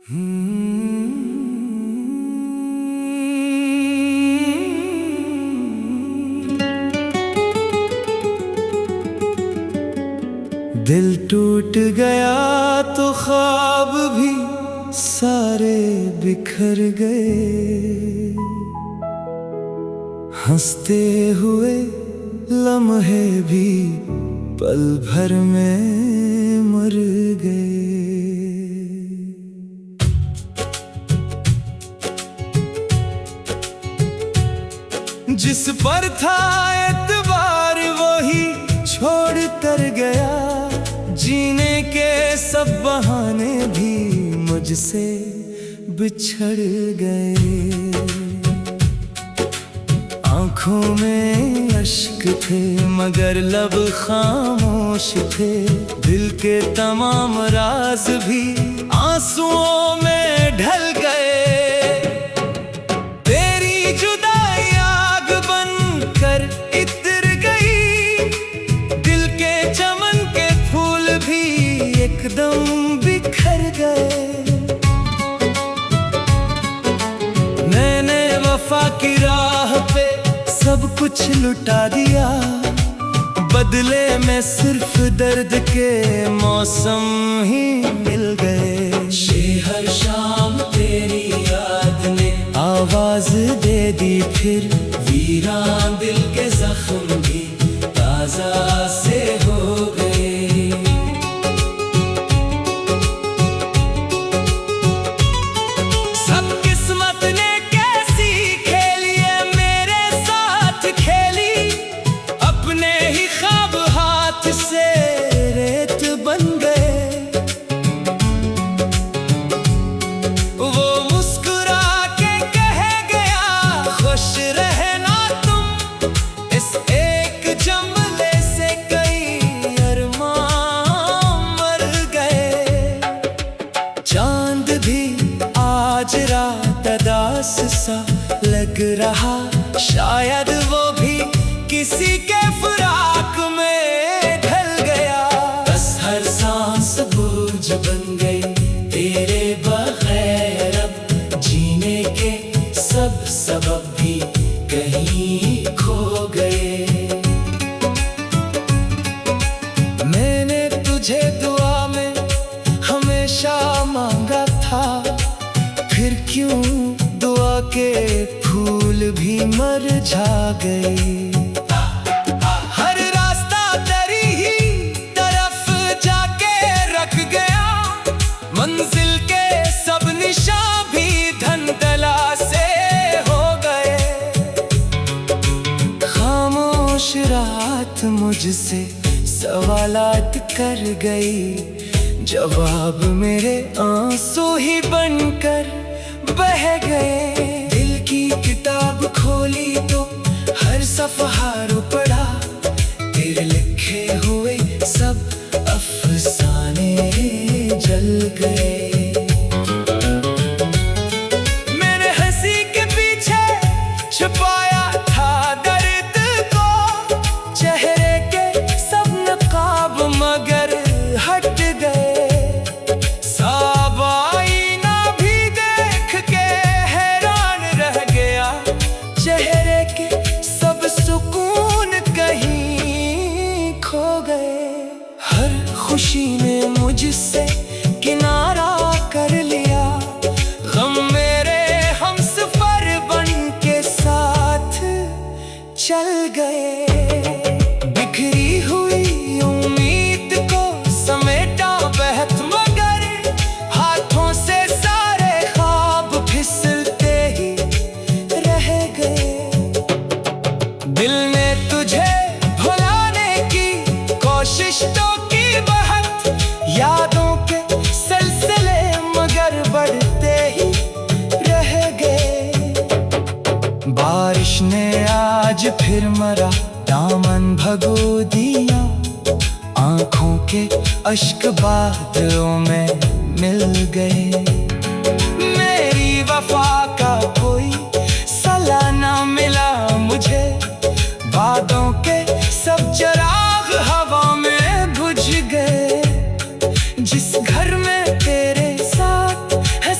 दिल टूट गया तो ख्वाब भी सारे बिखर गए, हंसते हुए लम्हे भी पल भर में मर गए। जिस पर था एतबार वही छोड़ कर गया, जीने के सब बहाने भी मुझसे बिछड़ गए। आँखों में अश्क थे मगर लब खामोश थे, दिल के तमाम राज भी आंसुओं में ढल गए। तेरी जुदाई आग बनकर इतर गई, दिल के चमन के फूल भी एकदम बिखर गए। मैंने वफा की राह पे सब कुछ लुटा दिया, बदले में सिर्फ दर्द के मौसम ही मिल गए। हर शाम तेरी याद ने आवाज दे दी, फिर वीरान दिल के जख्म भी ताजा से हो गए। सब किस्मत ने कैसी खेली है मेरे साथ खेली, अपने ही ख्वाब हाथ से रेत बन गए। वो मुस्कुरा के कह गया खुश रहना तुम, इस एक जुमले से कई अरमान मर गए। चांद भी आज रात अदास सा लग रहा, शायद वो भी किसी के फिराक में ढल गया। बस हर सांस बोझ बन गई तेरे बगैर, अब जीने के सब सबब भी कहीं खो गए। मैंने तुझे दुआ में हमेशा मांगा था, फिर क्यों दुआ के फूल भी मरझा गए। हर रास्ता तेरी ही तरफ जाके रख गया, मंजिल के सब निशान भी धंधला से हो गए। खामोश रात मुझसे सवालात कर गई, जवाब मेरे आंसू ही बनकर बह गए। दिल की किताब खोली तो हर सफ़हा रो पड़ा, तेरे लिखे हुए सब अफसाने जल गए। मैंने हंसी के पीछे छुपाया था दर्द को, चेहरे के सब नकाब मगर हट गए। चेहरे के सब सुकून कहीं खो गए। हर खुशी ने मुझसे किनारा कर लिया, गम मेरे हमसफर बन के साथ चल गए। बिखरी हुई उम्मीद को समेटा बहत मगर हाथों से सारे ख्वाब फिसलते ही रह गए। दिल ने तुझे भुलाने की कोशिश तो की बहुत, यादों के सिलसिले मगर बढ़ते ही रह गए। बारिश ने आज फिर मरा दामन भगो दिया, आंखों के अश्क बादलों में मिल गए। मेरी वफा का कोई सला ना मिला मुझे, बादों के सब चराग हवा में बुझ गए। जिस घर में तेरे साथ है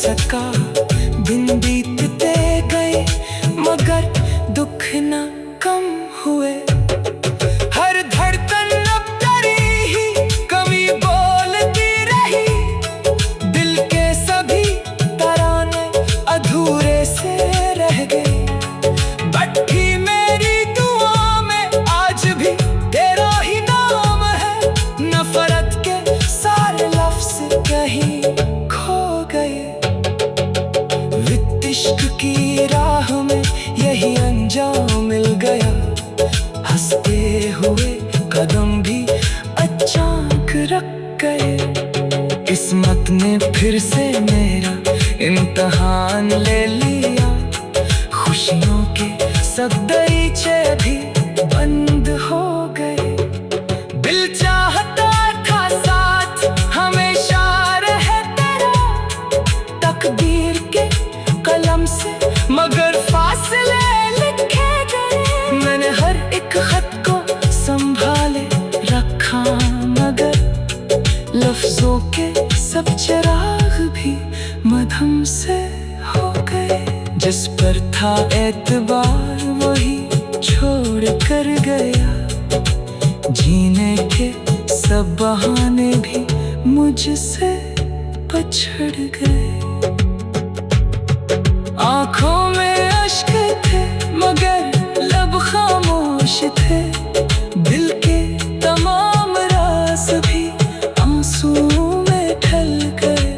सका। दिन बीतते गए मगर दुख न कम हुए। हर धड़कन अब डरी ही कमी बोलती रही। दिल के सभी तराने अधूरे से रह गए। बैठी मेरी दुआ में आज भी तेरा ही नाम है। नफरत के सारे लफ्ज़ कहीं खो गए। इश्क की राह में यही अंजाम मिल गया। हंसते हुए कदम भी अचानक रख गए। किस्मत ने फिर से मेरा इम्तिहान ले लिया। खुशियों के सब दरीचे भी बंद हो गए। दिल चाहता था साथ हमेशा रहे तेरा। तकदीर के कलम से मगर फासले लिखे गए। मैंने हर एक खत को संभाले रखा मगर लफ्जों के सब चिराग भी मधुम से हो गए। जिस पर था एतबार वही छोड़ कर गया। जीने के सब बहाने भी मुझसे पछड़ गए। आँखों में अश्क थे मगर लब खामोश थे। दिल के तमाम राज भी आंसुओं में ढल गए।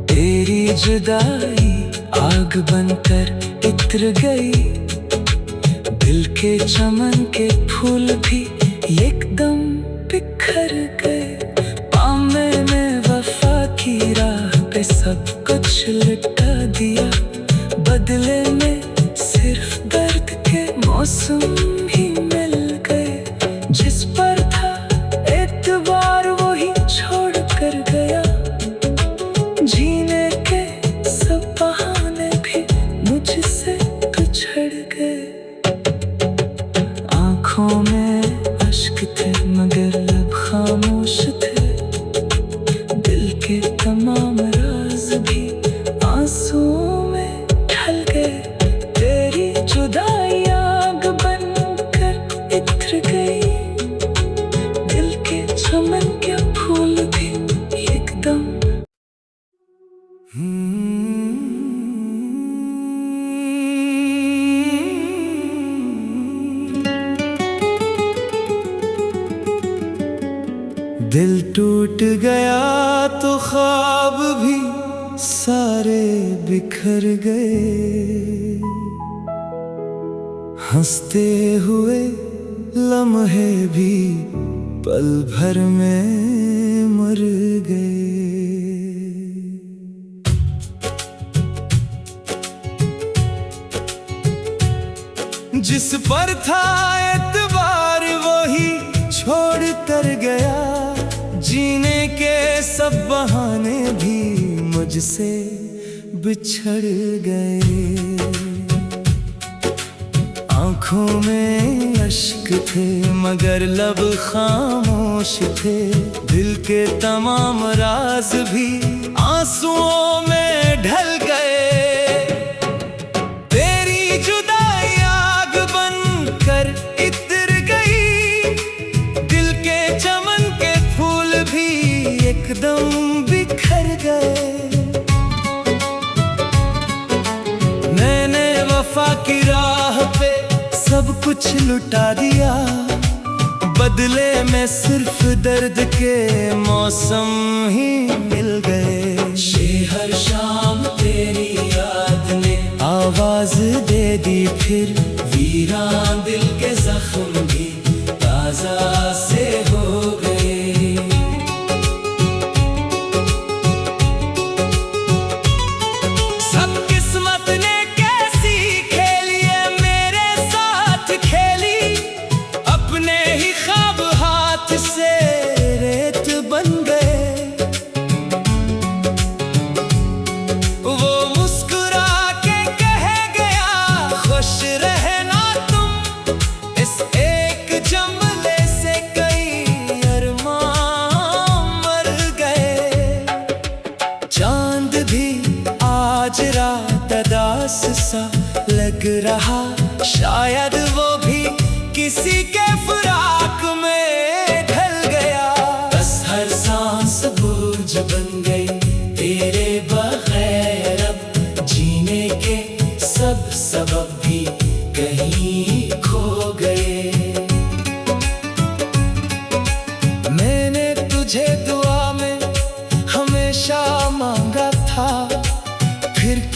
तेरी जुदाई आग बनकर इत्र गई। दिल के चमन के फूल भी एकदम बिखर गए। मैंने वफा की राह पे सब कुछ लुटा दिया। बदले में सिर्फ दर्द के मौसम ही मिल गए। जिस पर था एतबार वही छोड़ कर गया। जीने के सब बहाने भी मुझसे पिछड़ गए। आँखों में अश्क थे मगर लब खामोश थे। दिल के तमाम राज भी आंसुओं में ढल गए। तेरी जुदाई आग बनकर इत्र गई। दिल के चमन के फूल भी एकदम दिल टूट गया तो ख्वाब भी सारे बिखर गए। हंसते हुए लम्हे भी पल भर में मर गए। जिस पर था एतबार वही छोड़ कर गया। जीने के सब बहाने भी मुझसे बिछड़ गए। आँखों में अश्क थे मगर लब खामोश थे। दिल के तमाम राज भी आंसुओं में ढल गए। तेरी जुदाई आग बनकर इत्र गई। दिल के चमन के फूल भी एकदम बिखर गए। मैंने वफा की राह पे सब कुछ लुटा दिया। बदले में सिर्फ दर्द के मौसम ही मिल गए। हर शाम तेरी याद ने आवाज दे दी फिर। वीरान दिल के जख्म भी ताजा से हो गए। सब किस्मत ने कैसी खेली है मेरे साथ खेली। अपने ही ख्वाब हाथ से रेत बन गए। वो मुस्कुरा के कह गया खुश रहना तुम।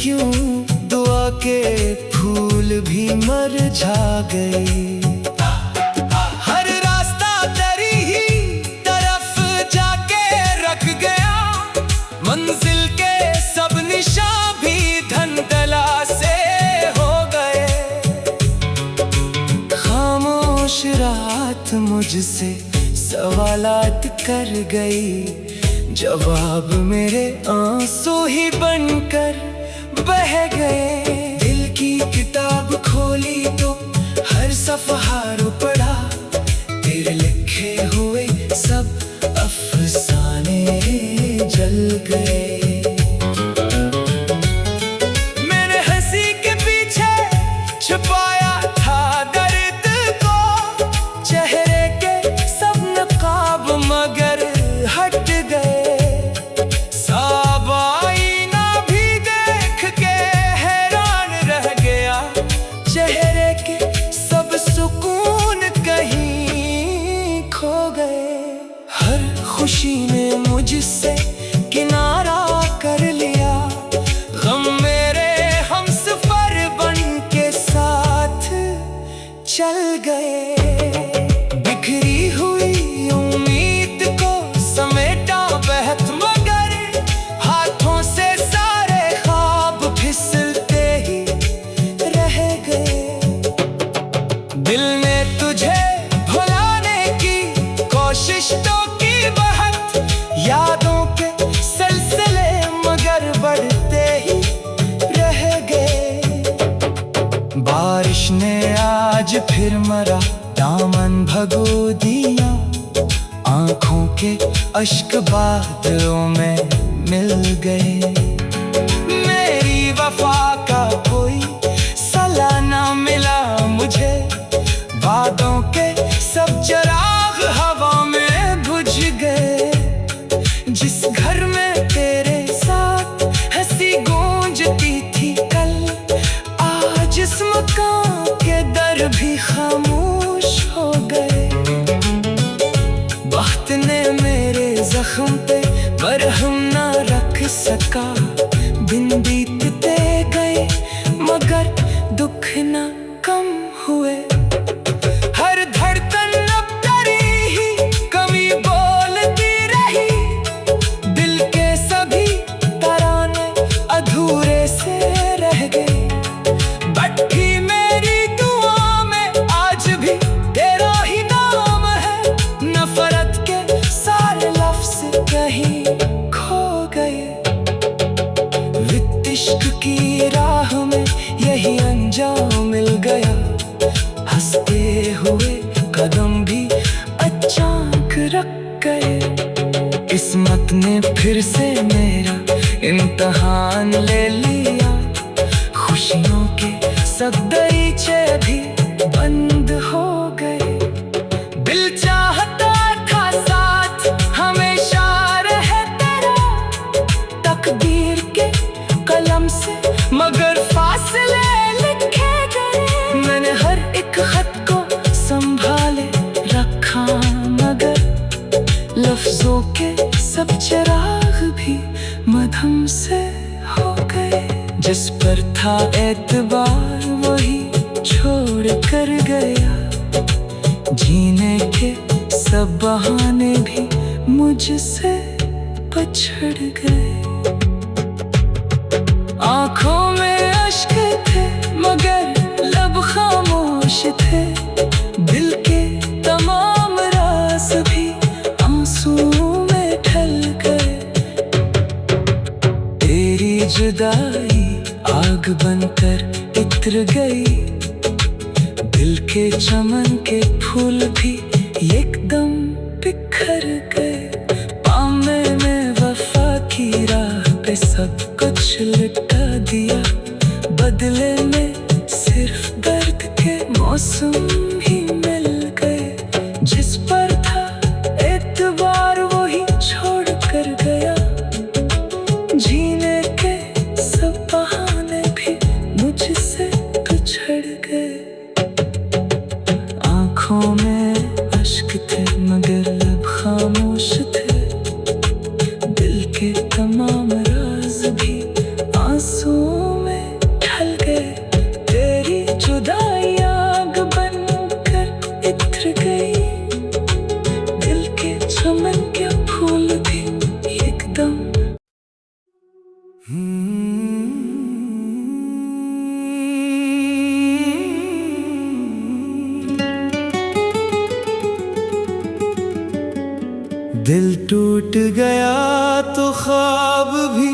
क्यों दुआ के फूल भी मुरझा गए। हर रास्ता तेरी ही तरफ जाके रख गया, मंजिल के सब निशान भी धंधला से हो गए। खामोश रात मुझसे सवालात कर गई, जवाब मेरे आंसू ही बनकर बह गए। दिल की किताब खोली तो हर सफ़हा रो पड़ा, तेरे लिखे हुए सब अफसाने जल गए। मैंने हंसी के पीछे छुपाया था दर्द को, चेहरे के सब नकाब मगर हट गए। चेहरे के सब सुकून कहीं खो गए। हर खुशी ने मुझसे किनारा कर लिया, गम मेरे हमसफर बन के साथ चल गए। बिखरी हुई उम्मीद को समेटा बहत मगर हाथों से सारे ख्वाब फिसलते ही रह गए। दिल ने तुझे भुलाने की कोशिश तो की बहुत, यादों के सिलसिले मगर बढ़ते ही रह गए। बारिश ने आज फिर मरा दामन भगो दिया, आंखों के अश्क बादलों में मिल गए। मेरी वफा का कोई सला ना मिला मुझे, बादों के सब चिराग हवा में बुझ गए। जिस घर में तेरे साथ हंसी गूंजती थी कल, आज इस मकान के दर भी खामोश हो गए। वक्त ने मेरे जख्म पे मरहम ना रख सका, दिन बीतते गए मगर दुख ना कम हुए। हर धड़कन अब तेरी ही कमी बोलती रही, दिल के सभी तराने अधूरे से रह गए। बैठी मेरी दुआ में आज भी तेरा ही नाम है, नफरत के सारे लफ्ज़ कहीं खो गए। वित्त की राह में यही अंजाम मिल गया, हंसते हुए कदम भी अचानक रख गए। किस्मत ने फिर से मेरा इम्तिहान ले लिया, खुशियों के सब दरीचे भी बंद हो गए। दिल चाहता था साथ हमेशा रहे तेरा, तकदीर के कलम से मगर फासले लिखे गए। मैंने हर एक खत को संभाले रखा मगर लफ्जों के सब चिराग भी मधुम से हो गए। जिस पर था एतबार वही छोड़ कर गया, जीने के सब बहाने भी मुझसे पछड़ गए। आंखों में अश्क थे मगर लब खामोश थे, दिल के तमाम राज भी आंसू में ढल गए। तेरी जुदाई आग बनकर इत्र गई, दिल के चमन के फूल भी एकदम बिखर गए। पामे में वफा की राह पे सब कुछ लुटा दिया, बदले में सिर्फ दर्द के मौसम ही मिल गए। जिस पर था एतबार वही छोड़ कर गया, जीने के सब बहाने भी मुझसे पिछड़ गए। आंखों में अश्क थे मगर लब खामोश थे, दिल के तमाम राज भी आंसू दिल टूट गया तो ख्वाब भी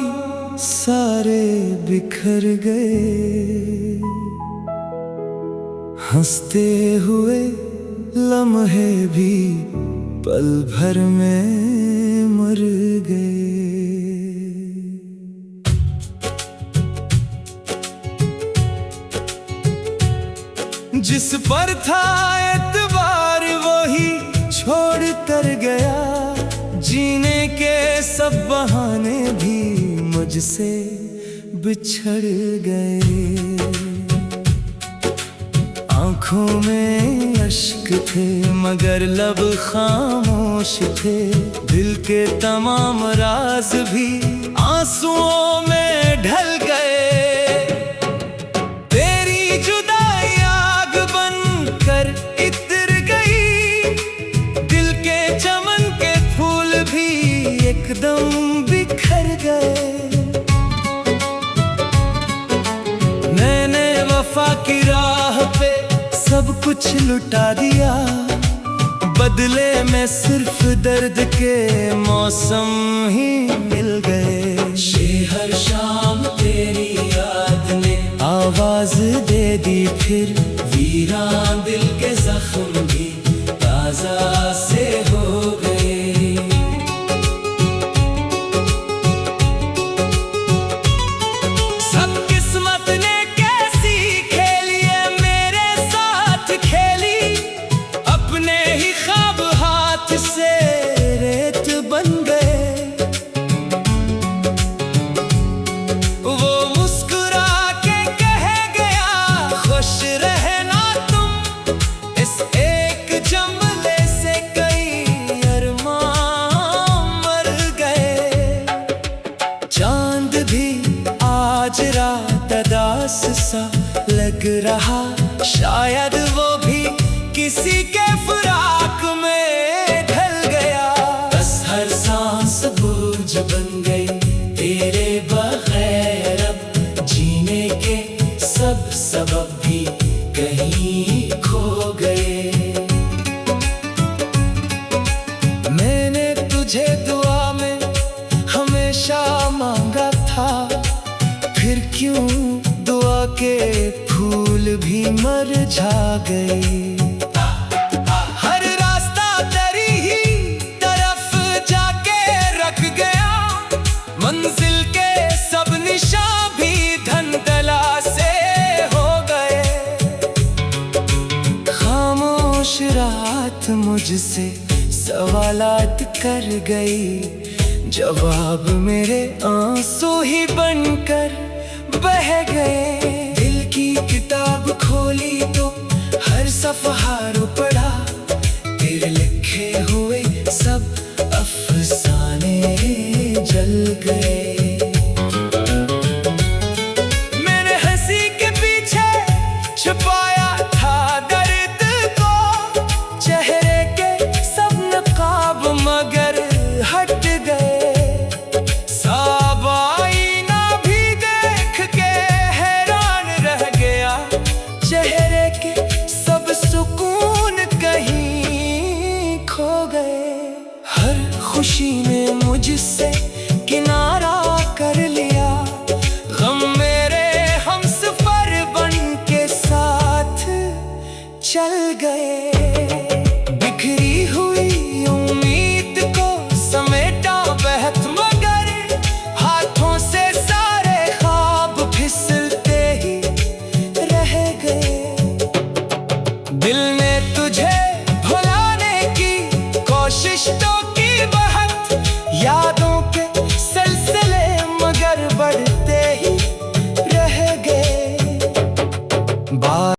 सारे बिखर गए, हंसते हुए लम्हे भी पल भर में मर गए। जिस पर था एतबार वही छोड़ कर गया, जीने के सब बहाने भी मुझसे बिछड़ गए। आँखों में अश्क थे मगर लब खामोश थे, दिल के तमाम राज भी आंसुओं में ढल गए। तेरी जुदाई आग बन कर इतर गई, दिल के चमन के फूल भी एकदम बिखर गए। मैंने वफा की राह पे सब कुछ लुटा दिया, बदले में सिर्फ दर्द के मौसम ही मिल गए। हर शाम तेरी याद ने आवाज दे दी फिर, वीरान दिल के जख्म भी ताजा से हो गए। सब किस्मत ने कैसी खेली है मेरे साथ खेली, अपने ही ख्वाब हाथ से रेत बन गए। वो मुस्कुरा के कह गया खुश रहना तुम, इस एक जुमले से कई अरमान मर गए। चांद भी आज रात अदास सा लग रहा, शायद वो भी किसी के फिराक में ढल गया। बस हर सांस बोझ बन गई तेरे बगैर, अब जीने के सब सबब भी कहीं खो गए। मैंने तुझे दुआ में हमेशा मांगा था, फिर क्यों दुआ के फूल भी मरझा गए। हर रास्ता तेरी ही तरफ जाके रख गया, मंजिल के सब निशान भी धंधला से हो गए। खामोश रात मुझसे सवालात कर गई, जवाब मेरे आंसू ही बनकर बह गए। दिल की किताब खोली तो हर सफ़हा रो पड़ा, तेरे लिखे हुए सब अफसाने जल गए।